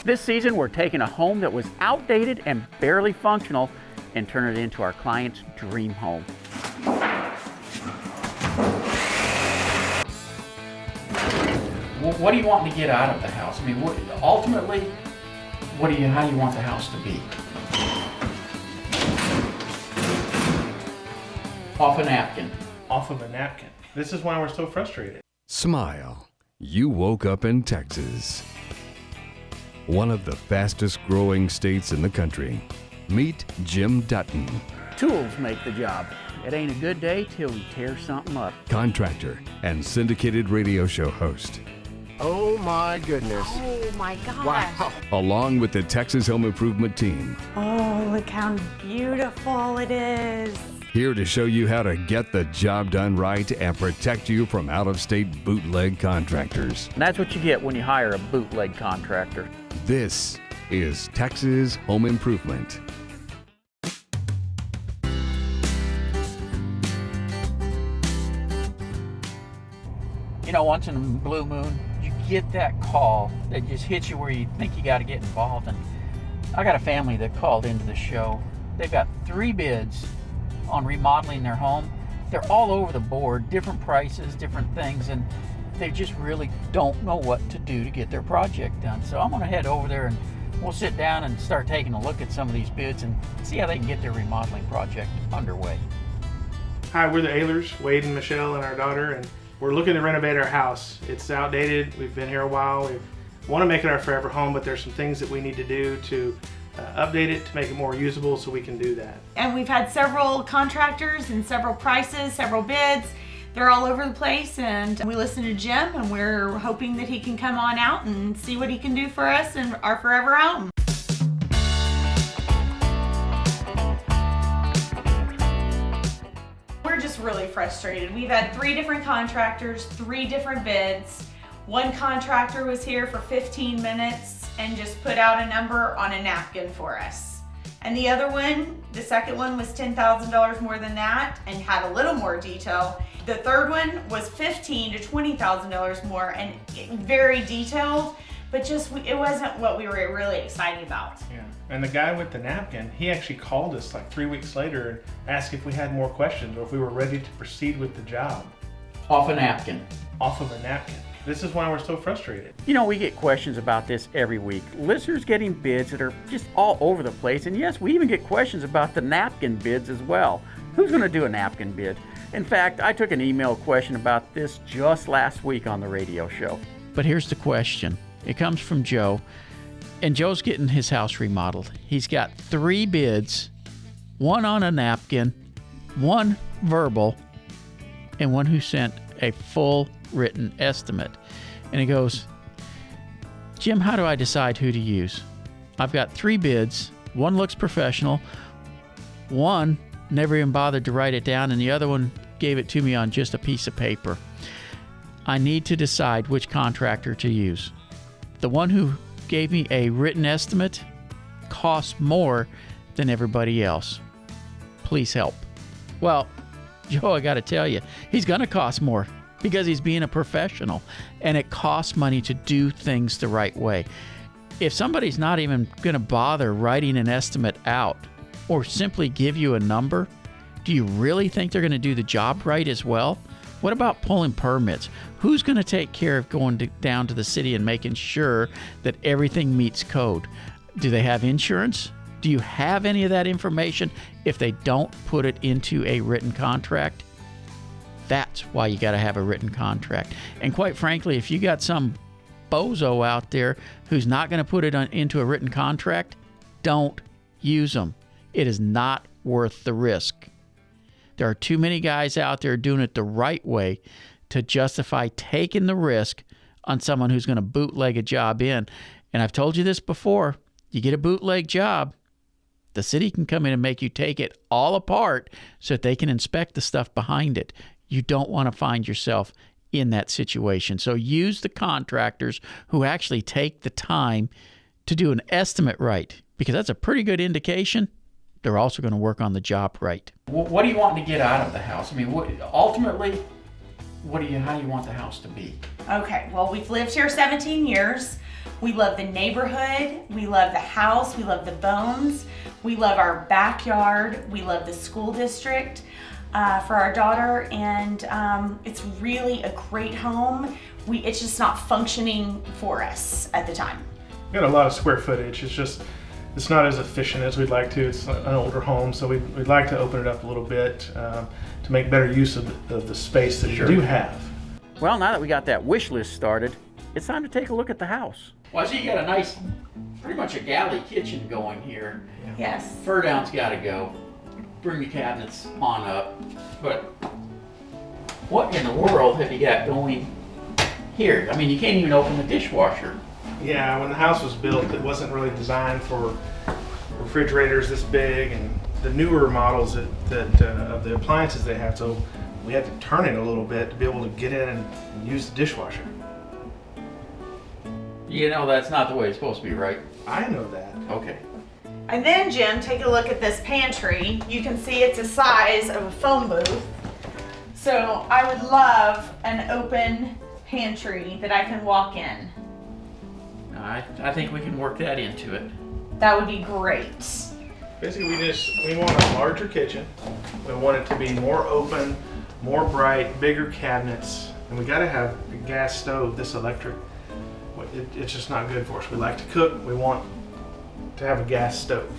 This season, we're taking a home that was outdated and barely functional and turning it into our client's dream home. What do you want to get out of the house? I mean, ultimately, how do you want the house to be? Off a napkin. Off of a napkin. This is why we're so frustrated. Smile. You woke up in Texas, one of the fastest growing states in the country. Meet Jim Dutton. Tools make the job. It ain't a good day till we tear something up. Contractor and syndicated radio show host. Oh my goodness. Oh my gosh. Wow. Along with the Texas Home Improvement team. Oh, look how beautiful it is. Here to show you how to get the job done right and protect you from out-of-state bootleg contractors. And that's what you get when you hire a bootleg contractor. This is Texas Home Improvement. You know, once in a blue moon, you get that call that just hits you where you think you got to get involved. And I got a family that called into the show. They've got 3 bids on remodeling their home. They're all over the board, different prices, different things, and they just really don't know what to do to get their project done. So I'm gonna head over there and we'll sit down and start taking a look at some of these bids and see how they can get their remodeling project underway. Hi, we're the Ahlers, Wade and Michelle and our daughter, and we're looking to renovate our house. It's outdated, we've been here a while, we want to make it our forever home, but there's some things that we need to do to update it to make it more usable, so we can do that. And we've had several contractors and several prices, several bids. They're all over the place, and we listen to Jim, and we're hoping that he can come on out and see what he can do for us and our forever home. We're just really frustrated. We've had 3 different contractors, 3 different bids. One contractor was here for 15 minutes and just put out a number on a napkin for us. And the other one, the second one, was $10,000 more than that and had a little more detail. The third one was $15,000 to $20,000 more and very detailed, but just it wasn't what we were really excited about. Yeah. And the guy with the napkin, he actually called us like 3 weeks later and asked if we had more questions or if we were ready to proceed with the job. Off a napkin. Off of a napkin. This is why we're so frustrated. You know, we get questions about this every week. Listeners getting bids that are just all over the place. And yes, we even get questions about the napkin bids as well. Who's going to do a napkin bid? In fact, I took an email question about this just last week on the radio show. But here's the question. It comes from Joe. And Joe's getting his house remodeled. He's got 3 bids, 1 on a napkin, 1 verbal, and 1 who sent a full written estimate. And he goes, Jim, how do I decide who to use? I've got 3 bids. 1 looks professional. 1 never even bothered to write it down, and the other one gave it to me on just a piece of paper. I need to decide which contractor to use. The one who gave me a written estimate costs more than everybody else. Please help. Well, Joe, I got to tell you, he's going to cost more because he's being a professional, and it costs money to do things the right way. If somebody's not even going to bother writing an estimate out or simply give you a number, do you really think they're going to do the job right as well? What about pulling permits? Who's going to take care of going down to the city and making sure that everything meets code? Do they have insurance? Do you have any of that information if they don't put it into a written contract? That's why you got to have a written contract. And quite frankly, if you got some bozo out there who's not going to put it into a written contract, don't use them. It is not worth the risk. There are too many guys out there doing it the right way to justify taking the risk on someone who's going to bootleg a job in. And I've told you this before, you get a bootleg job, the city can come in and make you take it all apart so that they can inspect the stuff behind it. You don't want to find yourself in that situation. So use the contractors who actually take the time to do an estimate right, because that's a pretty good indication they're also going to work on the job right. What do you want to get out of the house? I mean, ultimately, how do you want the house to be? Okay, well, we've lived here 17 years. We love the neighborhood, we love the house, we love the bones, we love our backyard, we love the school district for our daughter, and it's really a great home. It's just not functioning for us at the time. We got a lot of square footage. It's not as efficient as we'd like to. It's an older home, so we'd like to open it up a little bit to make better use of the space that you do have. Well, now that we got that wish list started, it's time to take a look at the house. Well, I see you got a nice, pretty much a galley kitchen going here. Yes. Fur down's got to go. Bring the cabinets on up. But what in the world have you got going here? I mean, you can't even open the dishwasher. Yeah, when the house was built, it wasn't really designed for refrigerators this big and the newer models of the appliances they have. So we had to turn it a little bit to be able to get in and use the dishwasher. You know that's not the way it's supposed to be, right? I know that. Okay. And then, Jim, take a look at this pantry. You can see it's the size of a phone booth. So I would love an open pantry that I can walk in. I think we can work that into it. That would be great. Basically, we want a larger kitchen. We want it to be more open, more bright, bigger cabinets, and we got to have a gas stove. This electric, it's just not good for us. We like to cook. We want to have a gas stove.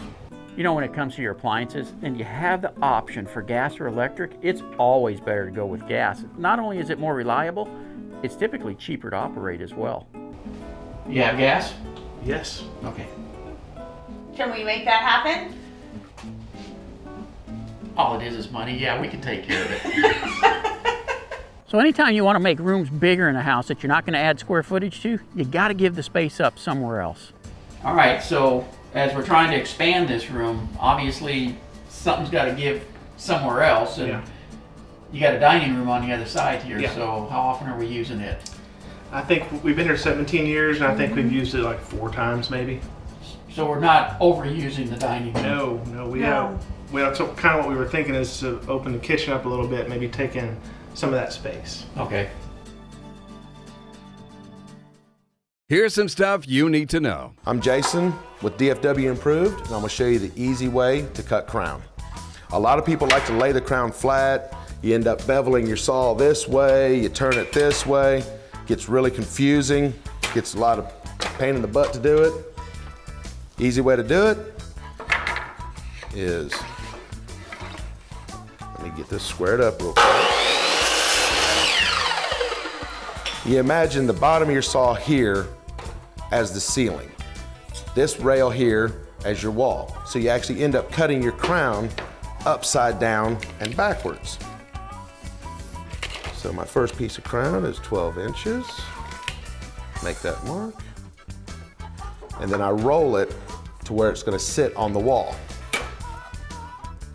You know, when it comes to your appliances and you have the option for gas or electric, it's always better to go with gas. Not only is it more reliable, it's typically cheaper to operate as well. You have gas? Yes. Okay. Can we make that happen? All it is money. Yeah, we can take care of it. So anytime you want to make rooms bigger in a house that you're not going to add square footage to, you got to give the space up somewhere else. All right, so as we're trying to expand this room, obviously something's got to give somewhere else. And you got a dining room on the other side here, so how often are we using it? I think we've been here 17 years, and I think we've used it like 4 times maybe. So we're not overusing the dining room? No, we have. So kind of what we were thinking is to open the kitchen up a little bit, maybe take in some of that space. Okay. Here's some stuff you need to know. I'm Jason with DFW Improved, and I'm gonna show you the easy way to cut crown. A lot of people like to lay the crown flat. You end up beveling your saw this way, you turn it this way. Gets really confusing, gets a lot of pain in the butt to do it. Easy way to do it is, let me get this squared up real quick. You imagine the bottom of your saw here as the ceiling. This rail here as your wall. So you actually end up cutting your crown upside down and backwards. So my first piece of crown is 12 inches. Make that mark. And then I roll it to where it's gonna sit on the wall.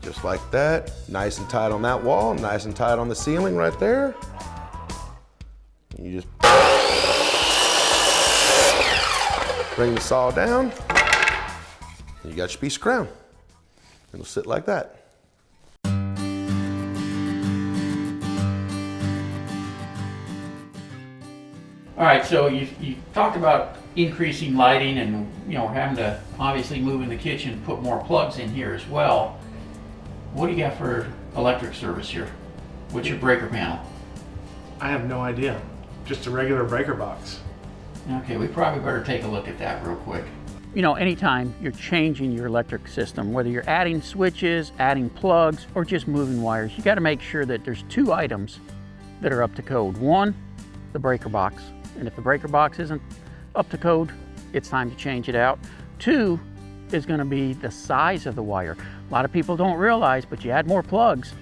Just like that, nice and tight on that wall, nice and tight on the ceiling right there. You just bring the saw down, and you got your piece of crown. It'll sit like that. All right, so you talked about increasing lighting and, you know, having to obviously move in the kitchen, put more plugs in here as well. What do you got for electric service here? What's your breaker panel? I have no idea. Just a regular breaker box. Okay, we probably better take a look at that real quick. You know, anytime you're changing your electric system, whether you're adding switches, adding plugs, or just moving wires, you got to make sure that there's 2 items that are up to code. 1, the breaker box. And if the breaker box isn't up to code, it's time to change it out. 2 is going to be the size of the wire. A lot of people don't realize, but you add more plugs,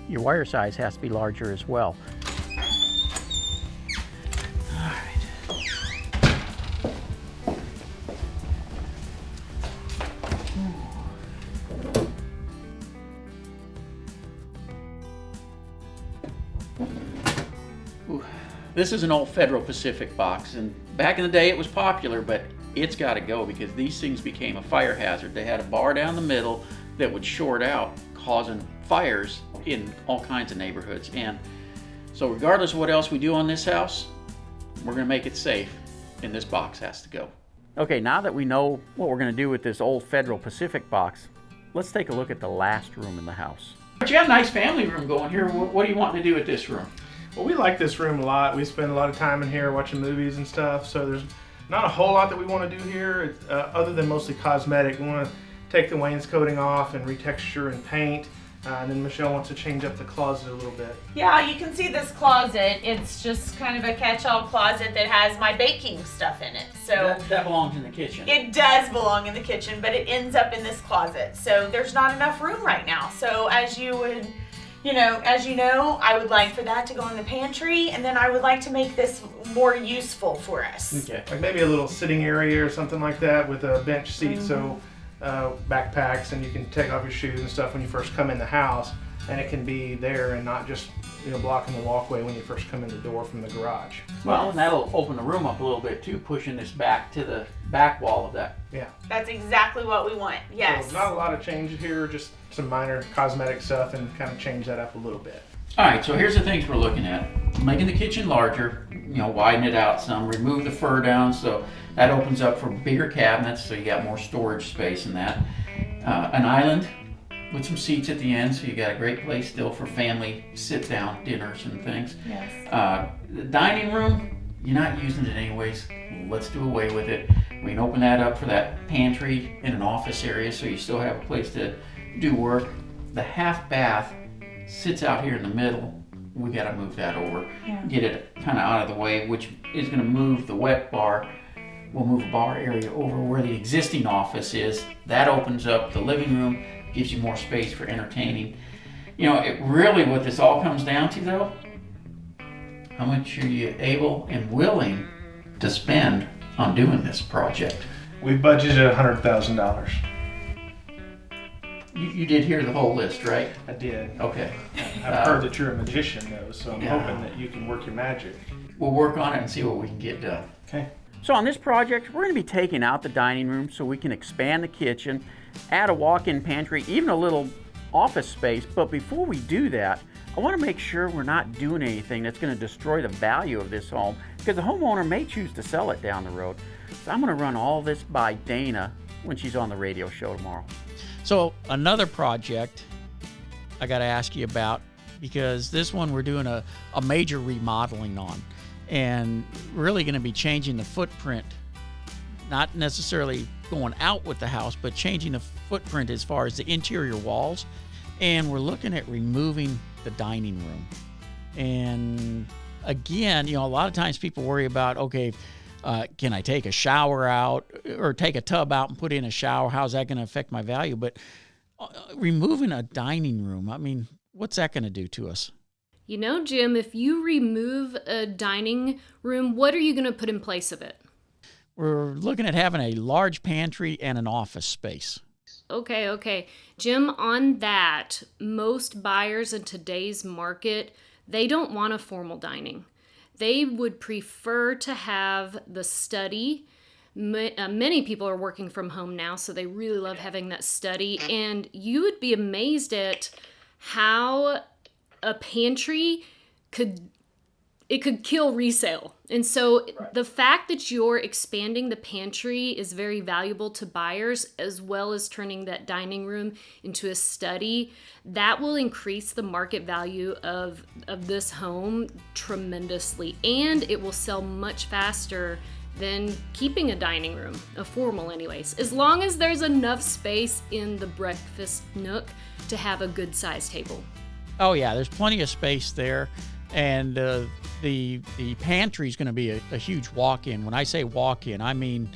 your wire size has to be larger as well. All right. Ooh. This is an old Federal Pacific box, and back in the day it was popular, but it's got to go because these things became a fire hazard. They had a bar down the middle that would short out, causing fires in all kinds of neighborhoods. And so regardless of what else we do on this house, we're going to make it safe, and this box has to go. Okay, now that we know what we're going to do with this old Federal Pacific box, let's take a look at the last room in the house. But you got a nice family room going here. What do you want to do with this room? Well, we like this room a lot. We spend a lot of time in here watching movies and stuff, so there's not a whole lot that we want to do here, other than mostly cosmetic. We want to take the wainscoting off and retexture and paint. And then Michelle wants to change up the closet a little bit. Yeah, you can see this closet. It's just kind of a catch-all closet that has my baking stuff in it. So that belongs in the kitchen. it does belong in the kitchen, but it ends up in this closet. So there's not enough room right now. So as you know, I would like for that to go in the pantry, and then I would like to make this more useful for us. Okay. Like maybe a little sitting area or something like that with a bench seat, so backpacks, and you can take off your shoes and stuff when you first come in the house, and it can be there and not just blocking the walkway when you first come in the door from the garage. Well, and that'll open the room up a little bit too, pushing this back to the back wall of that. Yeah. That's exactly what we want. Yes. So not a lot of change here, just some minor cosmetic stuff, and kind of change that up a little bit. All right, so here's the things we're looking at. Making the kitchen larger, widen it out some, remove the fur down, so that opens up for bigger cabinets, so you got more storage space in that. An island with some seats at the end, so you got a great place still for family sit-down dinners and things. Yes. The dining room, you're not using it anyways. Let's do away with it. We can open that up for that pantry and an office area, so you still have a place to do work. The half bath sits out here in the middle. We got to move that over, get it kind of out of the way, which is going to move the wet bar. We'll move a bar area over where the existing office is. That opens up the living room, gives you more space for entertaining. It really, what this all comes down to though, how much are you able and willing to spend on doing this project? We've budgeted $100,000. You did hear the whole list, right? I did. Okay. I've heard that you're a magician though, so I'm Yeah. hoping that you can work your magic. We'll work on it and see what we can get done. Okay. So on this project, we're going to be taking out the dining room so we can expand the kitchen, add a walk-in pantry, even a little office space. But before we do that, I want to make sure we're not doing anything that's going to destroy the value of this home, because the homeowner may choose to sell it down the road. So I'm going to run all this by Dana when she's on the radio show tomorrow. So another project I got to ask you about, because this one we're doing a major remodeling on, and really going to be changing the footprint, not necessarily going out with the house, but changing the footprint as far as the interior walls. And we're looking at removing the dining room. And again, a lot of times people worry about, okay, can I take a shower out or take a tub out and put in a shower? How's that going to affect my value? But removing a dining room, I mean, what's that going to do to us? Jim, if you remove a dining room, what are you going to put in place of it? We're looking at having a large pantry and an office space. Okay. Jim, on that, most buyers in today's market, they don't want a formal dining. They would prefer to have the study. Many people are working from home now, so they really love having that study. And you would be amazed at how a pantry could kill resale. And so the fact that you're expanding the pantry is very valuable to buyers, as well as turning that dining room into a study. That will increase the market value of this home tremendously, and it will sell much faster than keeping a dining room, a formal anyways, as long as there's enough space in the breakfast nook to have a good size table. Oh yeah, there's plenty of space there. And the pantry is going to be a huge walk-in. When I say walk-in, I mean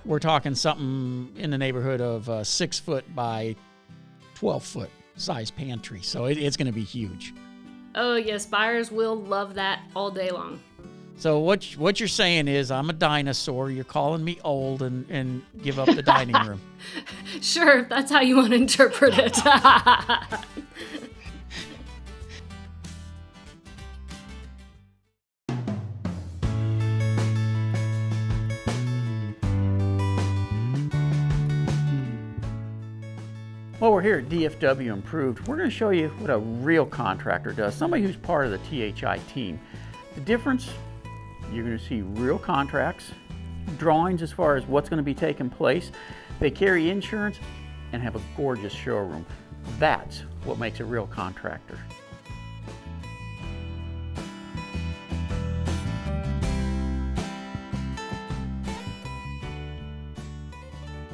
we're talking something in the neighborhood of 6 foot by 12 foot size pantry. So it's going to be huge. Oh yes, buyers will love that all day long. So what you're saying is I'm a dinosaur. You're calling me old and give up the dining room. Sure, if that's how you want to interpret it. Well, we're here at DFW Improved. We're going to show you what a real contractor does, somebody who's part of the THI team. The difference, you're going to see real contracts drawings as far as what's going to be taking place. They carry insurance and have a gorgeous showroom. That's what makes a real contractor.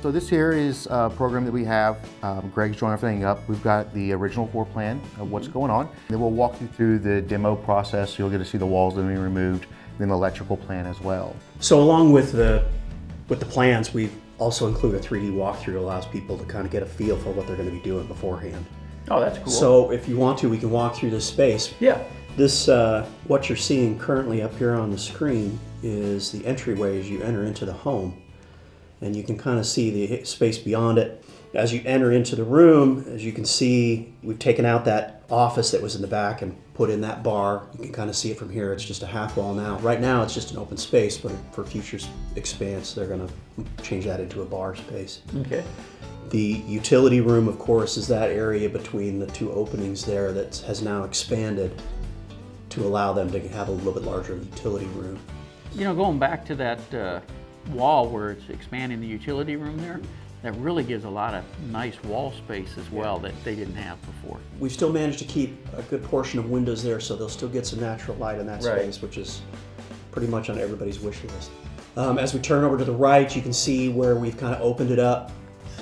So this here is a program that we have. Greg's drawing everything up. We've got the original floor plan of what's going on. Then we'll walk you through the demo process. You'll get to see the walls that are being removed, then the electrical plan as well. So along with the plans, we also include a 3D walkthrough that allows people to kind of get a feel for what they're going to be doing beforehand. Oh, that's cool. So if you want to, we can walk through this space. Yeah. This, what you're seeing currently up here on the screen is the entryway as you enter into the home. And you can kind of see the space beyond it. As you enter into the room, as you can see, we've taken out that office that was in the back and put in that bar. You can kind of see it from here. It's just a half wall now. Right now, it's just an open space, but for future expanse, they're going to change that into a bar space. Okay. The utility room, of course, is that area between the two openings there that has now expanded to allow them to have a little bit larger utility room. You know, going back to that wall where it's expanding the utility room there, that really gives a lot of nice wall space as well that they didn't have before. We've still managed to keep a good portion of windows there, so they'll still get some natural light in that space, which is pretty much on everybody's wish list. As we turn over to the right, you can see where we've kind of opened it up.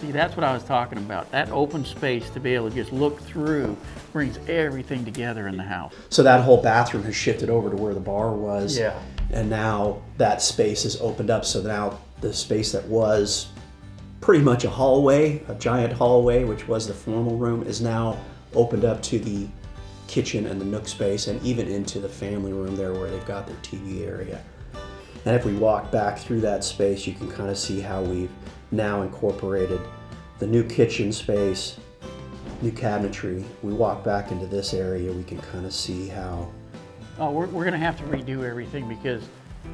See, that's what I was talking about. That open space to be able to just look through brings everything together in the house. So that whole bathroom has shifted over to where the bar was. Yeah. And now that space is opened up, so now the space that was pretty much a hallway, a giant hallway, which was the formal room, is now opened up to the kitchen and the nook space, and even into the family room there where they've got their TV area. And if we walk back through that space, you can kind of see how we've now incorporated the new kitchen space, new cabinetry. We walk back into this area, we can kind of see how. Oh, we're going to have to redo everything because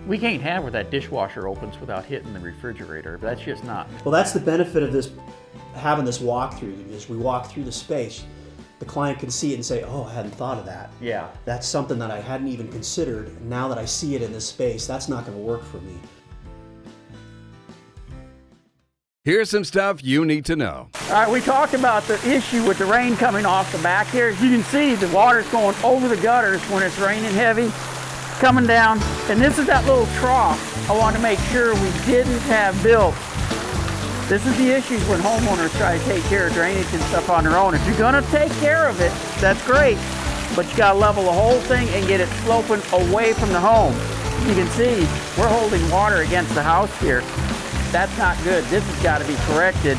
we can't have where that dishwasher opens without hitting the refrigerator. That's just not. Well, that's the benefit of this, having this walkthrough. Is we walk through the space, the client can see it and say, "Oh, I hadn't thought of that. Yeah. That's something that I hadn't even considered. Now that I see it in this space, that's not going to work for me." Here's some stuff you need to know. All right, we talked about the issue with the rain coming off the back here. As you can see, the water's going over the gutters when it's raining heavy, coming down. And this is that little trough I want to make sure we didn't have built. This is the issues when homeowners try to take care of drainage and stuff on their own. If you're gonna take care of it, that's great, but you gotta level the whole thing and get it sloping away from the home. You can see, we're holding water against the house here. That's not good. This has got to be corrected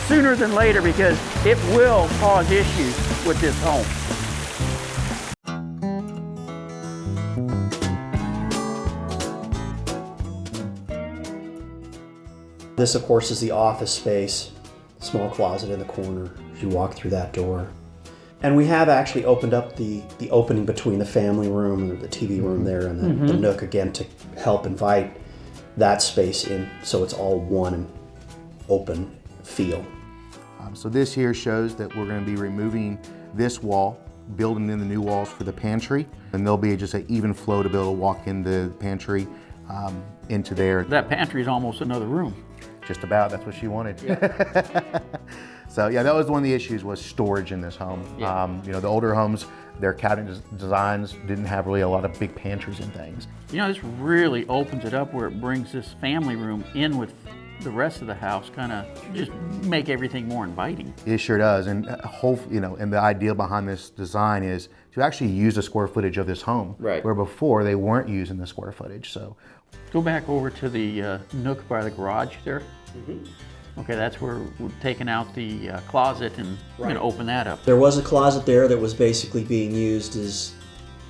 sooner than later because it will cause issues with this home. This, of course, is the office space, small closet in the corner as you walk through that door. And we have actually opened up the opening between the family room and the TV room there and the nook again to help invite that space in so it's all one open feel. So this here shows that we're going to be removing this wall, building in the new walls for the pantry, and there'll be just an even flow to be able to walk into the pantry into there. That pantry is almost another room. Just about, that's what she wanted. Yeah. So yeah, that was one of the issues was storage in this home. Yeah. You know, the older homes, their cabinet designs didn't have really a lot of big pantries and things. You know, this really opens it up where it brings this family room in with the rest of the house, kind of just make everything more inviting. It sure does, and and the idea behind this design is to actually use the square footage of this home, right? Where before they weren't using the square footage. So, go back over to the nook by the garage there. Okay, that's where we're taking out the closet and we're going to open that up. There was a closet there that was basically being used as,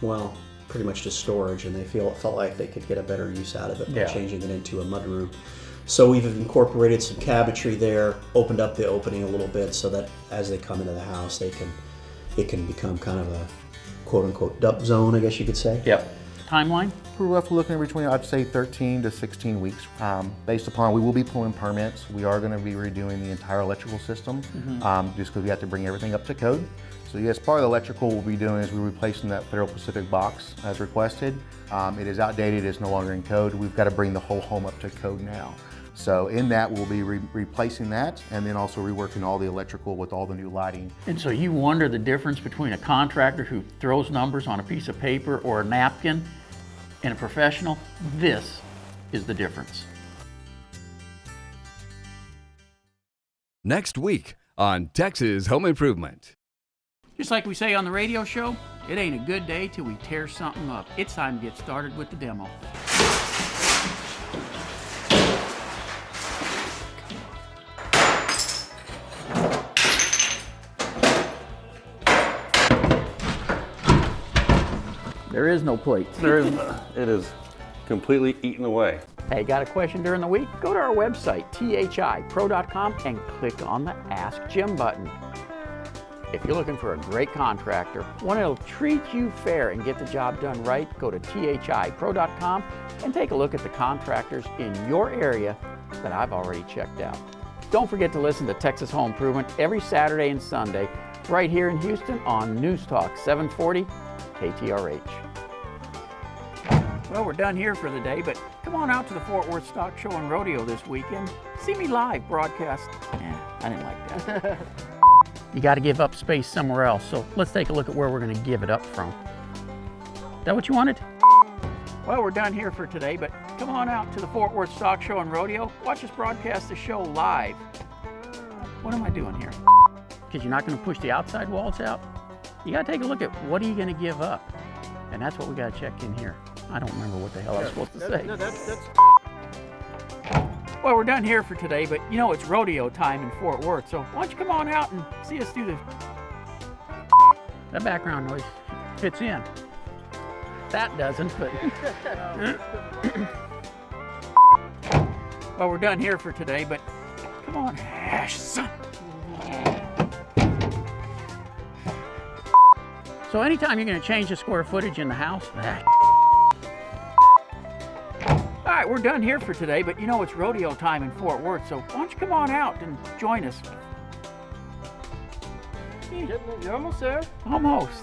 well, pretty much just storage, and they felt like they could get a better use out of it by changing it into a mudroom. So we've incorporated some cabinetry there, opened up the opening a little bit so that as they come into the house, it can become kind of a quote-unquote dump zone, I guess you could say. Yep. Timeline? We're roughly looking at between, I'd say, 13 to 16 weeks. Based upon, we will be pulling permits. We are going to be redoing the entire electrical system, just because we have to bring everything up to code. So So yes, part of the electrical we'll be doing is we're replacing that Federal Pacific box as requested. It is outdated, it's no longer in code. We've got to bring the whole home up to code now. So in that, we'll be replacing that and then also reworking all the electrical with all the new lighting. And so you wonder the difference between a contractor who throws numbers on a piece of paper or a napkin and a professional? This is the difference. Next week on Texas Home Improvement. Just like we say on the radio show, it ain't a good day till we tear something up. It's time to get started with the demo. There is no plates. There is none. It is completely eaten away. Hey, got a question during the week? Go to our website, thipro.com, and click on the Ask Jim button. If you're looking for a great contractor, one that'll treat you fair and get the job done right, go to thipro.com and take a look at the contractors in your area that I've already checked out. Don't forget to listen to Texas Home Improvement every Saturday and Sunday right here in Houston on News Talk 740 KTRH. Well, we're done here for the day, but come on out to the Fort Worth Stock Show and Rodeo this weekend. See me live broadcast. I didn't like that. You got to give up space somewhere else, so let's take a look at where we're going to give it up from. Is that what you wanted? Well, we're done here for today, but come on out to the Fort Worth Stock Show and Rodeo. Watch us broadcast the show live. What am I doing here? Because you're not going to push the outside walls out? You got to take a look at what are you going to give up? And that's what we got to check in here. I don't remember what the hell I was supposed to say. No, that's... Well, we're done here for today, but you know it's rodeo time in Fort Worth, so why don't you come on out and see us do the... That background noise fits in. That doesn't, but... Well, we're done here for today, but come on, son. So anytime you're going to change the square footage in the house, all right, we're done here for today, but you know it's rodeo time in Fort Worth, so why don't you come on out and join us? You're almost there. Almost.